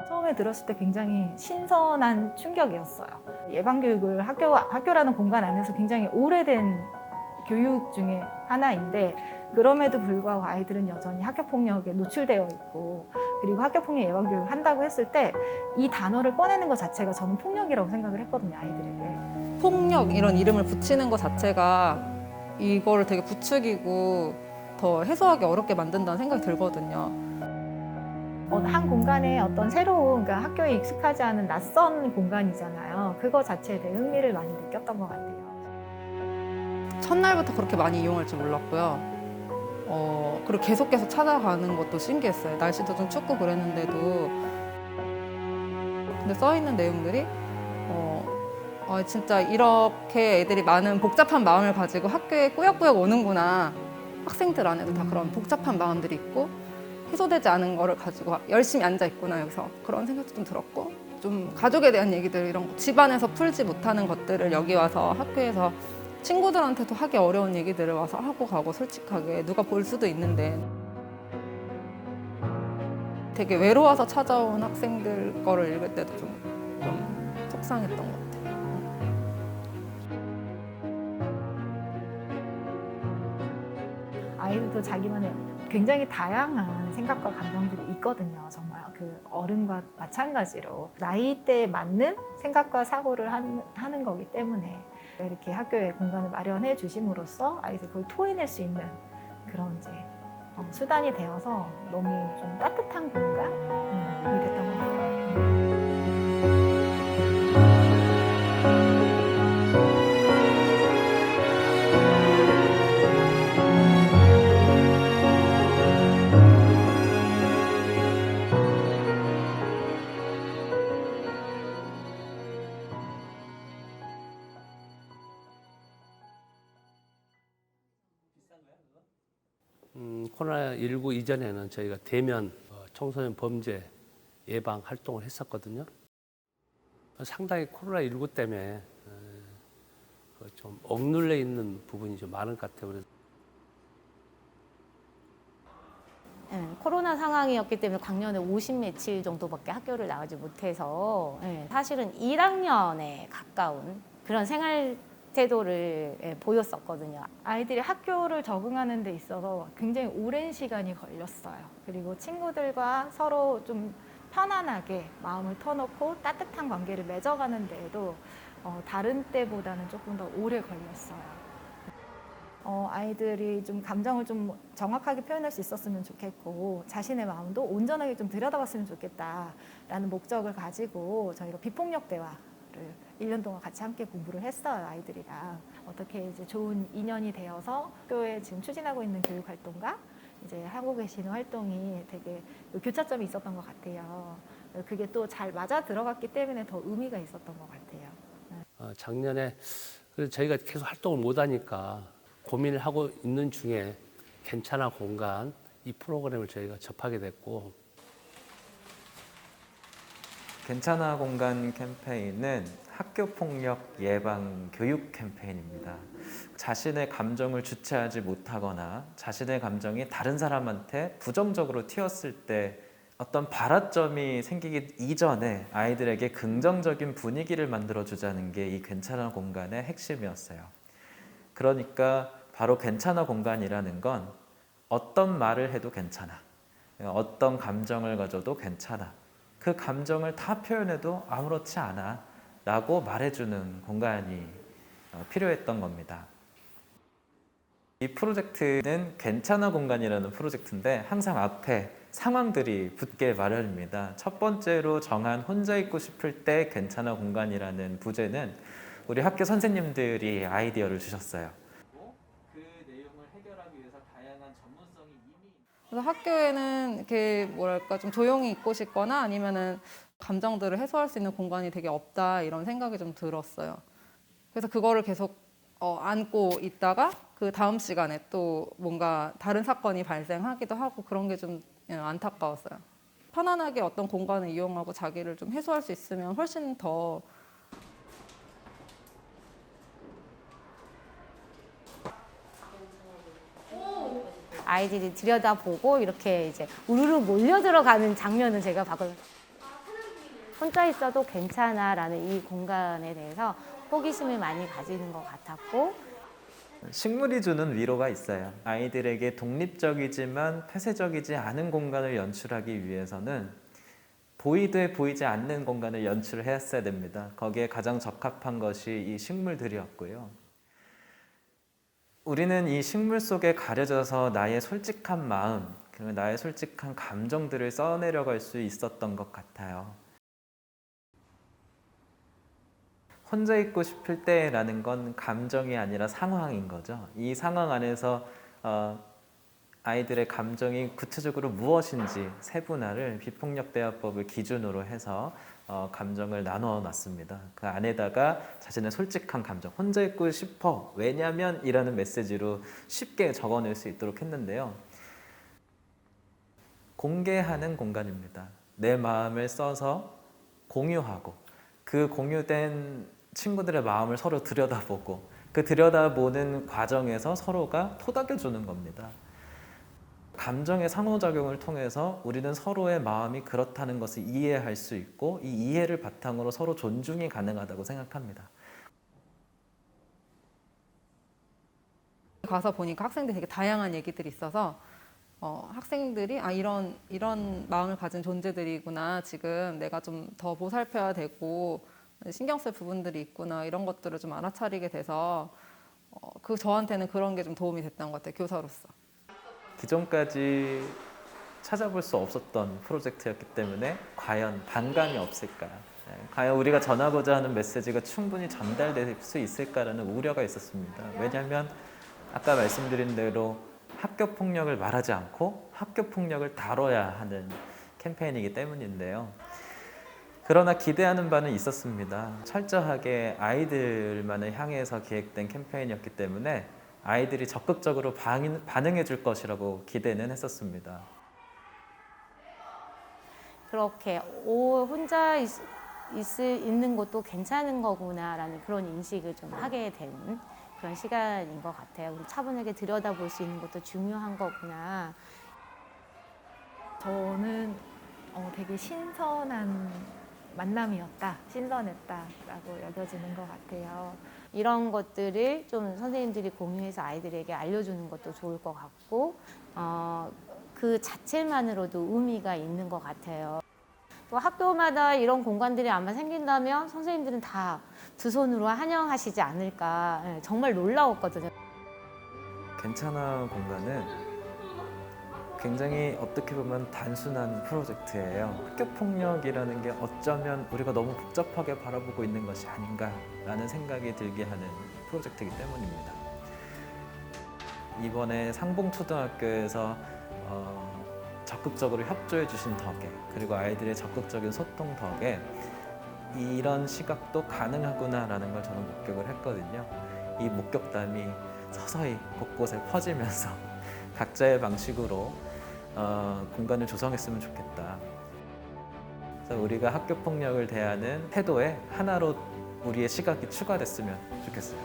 처음에 들었을 때 굉장히 신선한 충격이었어요. 예방교육을 학교라는 공간 안에서 굉장히 오래된 교육 중에 하나인데 그럼에도 불구하고 아이들은 여전히 학교폭력에 노출되어 있고 그리고 학교폭력 예방교육을 한다고 했을 때 이 단어를 꺼내는 것 자체가 저는 폭력이라고 생각을 했거든요, 아이들에게. 폭력 이런 이름을 붙이는 것 자체가 이거를 되게 부추기고 더 해소하기 어렵게 만든다는 생각이 들거든요. 한 공간에 어떤 새로운, 그러니까 학교에 익숙하지 않은 낯선 공간이잖아요. 그거 자체에 대해 흥미를 많이 느꼈던 것 같아요. 첫날부터 그렇게 많이 이용할 줄 몰랐고요. 그리고 계속 찾아가는 것도 신기했어요. 날씨도 좀 춥고 그랬는데도. 근데 써 있는 내용들이 진짜 이렇게 애들이 많은 복잡한 마음을 가지고 학교에 꾸역꾸역 오는구나. 학생들 안에도 다 그런 복잡한 마음들이 있고 해소되지 않은 거를 가지고 열심히 앉아 있구나 여기서 그런 생각도 좀 들었고 좀 가족에 대한 얘기들 이런 거 집안에서 풀지 못하는 것들을 여기 와서 학교에서 친구들한테도 하기 어려운 얘기들을 와서 하고 가고 솔직하게 누가 볼 수도 있는데 되게 외로워서 찾아온 학생들 거를 읽을 때도 좀 속상했던 것 같아요. 아이들도 자기만의 굉장히 다양한 생각과 감정들이 있거든요. 정말 그 어른과 마찬가지로 나이대에 맞는 생각과 사고를 하는 거기 때문에 이렇게 학교에 공간을 마련해 주심으로써 아이들 그걸 토해낼 수 있는 그런 이제 수단이 되어서 너무 좀 따뜻한 공간이 됐던 것 같아요. 코로나19 이전에는 저희가 대면 청소년 범죄 예방 활동을 했었거든요. 상당히 코로나19 때문에 좀 억눌려 있는 부분이 좀 많은 것 같아요. 그래서 코로나 상황이었기 때문에 작년에 50 며칠 정도밖에 학교를 나가지 못해서 사실은 1학년에 가까운 그런 생활 태도를 보였었거든요. 아이들이 학교를 적응하는 데 있어서 굉장히 오랜 시간이 걸렸어요. 그리고 친구들과 서로 좀 편안하게 마음을 터놓고 따뜻한 관계를 맺어가는 데에도 다른 때보다는 조금 더 오래 걸렸어요. 아이들이 좀 감정을 좀 정확하게 표현할 수 있었으면 좋겠고 자신의 마음도 온전하게 좀 들여다봤으면 좋겠다라는 목적을 가지고 저희가 비폭력 대화를 1년 동안 같이 함께 공부를 했어요, 아이들이랑. 어떻게 이제 좋은 인연이 되어서 학교에 지금 추진하고 있는 교육 활동과 이제 하고 계시는 활동이 되게 교차점이 있었던 것 같아요. 그게 또 잘 맞아 들어갔기 때문에 더 의미가 있었던 것 같아요. 작년에 그래서 저희가 계속 활동을 못 하니까 고민을 하고 있는 중에 괜찮아 공간 이 프로그램을 저희가 접하게 됐고 괜찮아 공간 캠페인은 학교폭력 예방 교육 캠페인입니다. 자신의 감정을 주체하지 못하거나 자신의 감정이 다른 사람한테 부정적으로 튀었을 때 어떤 발화점이 생기기 이전에 아이들에게 긍정적인 분위기를 만들어주자는 게 이 괜찮아 공간의 핵심이었어요. 그러니까 바로 괜찮아 공간이라는 건 어떤 말을 해도 괜찮아. 어떤 감정을 가져도 괜찮아. 그 감정을 다 표현해도 아무렇지 않아 라고 말해주는 공간이 필요했던 겁니다. 이 프로젝트는 괜찮아 공간이라는 프로젝트인데 항상 앞에 상황들이 붙게 마련입니다. 첫 번째로 정한 혼자 있고 싶을 때 괜찮아 공간이라는 부제는 우리 학교 선생님들이 아이디어를 주셨어요. 그 내용을 해결하기 위해서 다양한 전문성이 이미 그래서 학교에는 이렇게 뭐랄까 좀 조용히 있고 싶거나 아니면은 감정들을 해소할 수 있는 공간이 되게 없다 이런 생각이 좀 들었어요. 그래서 그거를 계속 안고 있다가 그 다음 시간에 또 뭔가 다른 사건이 발생하기도 하고 그런 게 좀 안타까웠어요. 편안하게 어떤 공간을 이용하고 자기를 좀 해소할 수 있으면 훨씬 더 아이들이 들여다보고 이렇게 이제 우르르 몰려 들어가는 장면을 제가 봤거든요. 혼자 있어도 괜찮아라는 이 공간에 대해서 호기심을 많이 가지는 것 같았고 식물이 주는 위로가 있어요. 아이들에게 독립적이지만 폐쇄적이지 않은 공간을 연출하기 위해서는 보이되 보이지 않는 공간을 연출을 했어야 됩니다. 거기에 가장 적합한 것이 이 식물들이었고요. 우리는 이 식물 속에 가려져서 나의 솔직한 마음, 그리고 나의 솔직한 감정들을 써내려갈 수 있었던 것 같아요. 혼자 있고 싶을 때라는 건 감정이 아니라 상황인 거죠. 이 상황 안에서 아이들의 감정이 구체적으로 무엇인지 세분화를 비폭력 대화법을 기준으로 해서 감정을 나누어 놨습니다. 그 안에다가 자신의 솔직한 감정, 혼자 있고 싶어, 왜냐면 이라는 메시지로 쉽게 적어낼 수 있도록 했는데요. 공개하는 공간입니다. 내 마음을 써서 공유하고 그 공유된 친구들의 마음을 서로 들여다보고 그 들여다보는 과정에서 서로가 토닥여주는 겁니다. 감정의 상호작용을 통해서 우리는 서로의 마음이 그렇다는 것을 이해할 수 있고 이 이해를 바탕으로 서로 존중이 가능하다고 생각합니다. 가서 보니까 학생들이 되게 다양한 얘기들이 있어서 학생들이 이런 마음을 가진 존재들이구나, 지금 내가 좀 더 보살펴야 되고 신경 쓸 부분들이 있구나, 이런 것들을 좀 알아차리게 돼서 저한테는 그런 게 좀 도움이 됐던 것 같아요, 교사로서. 기존까지 찾아볼 수 없었던 프로젝트였기 때문에 과연 반감이 없을까? 과연 우리가 전하고자 하는 메시지가 충분히 전달될 수 있을까라는 우려가 있었습니다. 왜냐하면 아까 말씀드린 대로 학교 폭력을 말하지 않고 학교 폭력을 다뤄야 하는 캠페인이기 때문인데요. 그러나 기대하는 바는 있었습니다. 철저하게 아이들만을 향해서 기획된 캠페인이었기 때문에 아이들이 적극적으로 반응해 줄 것이라고 기대는 했었습니다. 그렇게 혼자 있는 것도 괜찮은 거구나라는 그런 인식을 좀 하게 된 그런 시간인 것 같아요. 우리 차분하게 들여다볼 수 있는 것도 중요한 거구나. 저는 되게 신선한 만남이었다, 신선했다라고 여겨지는 것 같아요. 이런 것들을 좀 선생님들이 공유해서 아이들에게 알려주는 것도 좋을 것 같고 그 자체만으로도 의미가 있는 것 같아요. 또 학교마다 이런 공간들이 아마 생긴다면 선생님들은 다 두 손으로 환영하시지 않을까. 정말 놀라웠거든요. 괜찮아 공간은 굉장히 어떻게 보면 단순한 프로젝트예요. 학교 폭력이라는 게 어쩌면 우리가 너무 복잡하게 바라보고 있는 것이 아닌가라는 생각이 들게 하는 프로젝트이기 때문입니다. 이번에 상봉초등학교에서 적극적으로 협조해 주신 덕에, 그리고 아이들의 적극적인 소통 덕에 이런 시각도 가능하구나라는 걸 저는 목격을 했거든요. 이 목격담이 서서히 곳곳에 퍼지면서 각자의 방식으로 공간을 조성했으면 좋겠다. 그래서 우리가 학교 폭력을 대하는 태도에 하나로 우리의 시각이 추가됐으면 좋겠어요.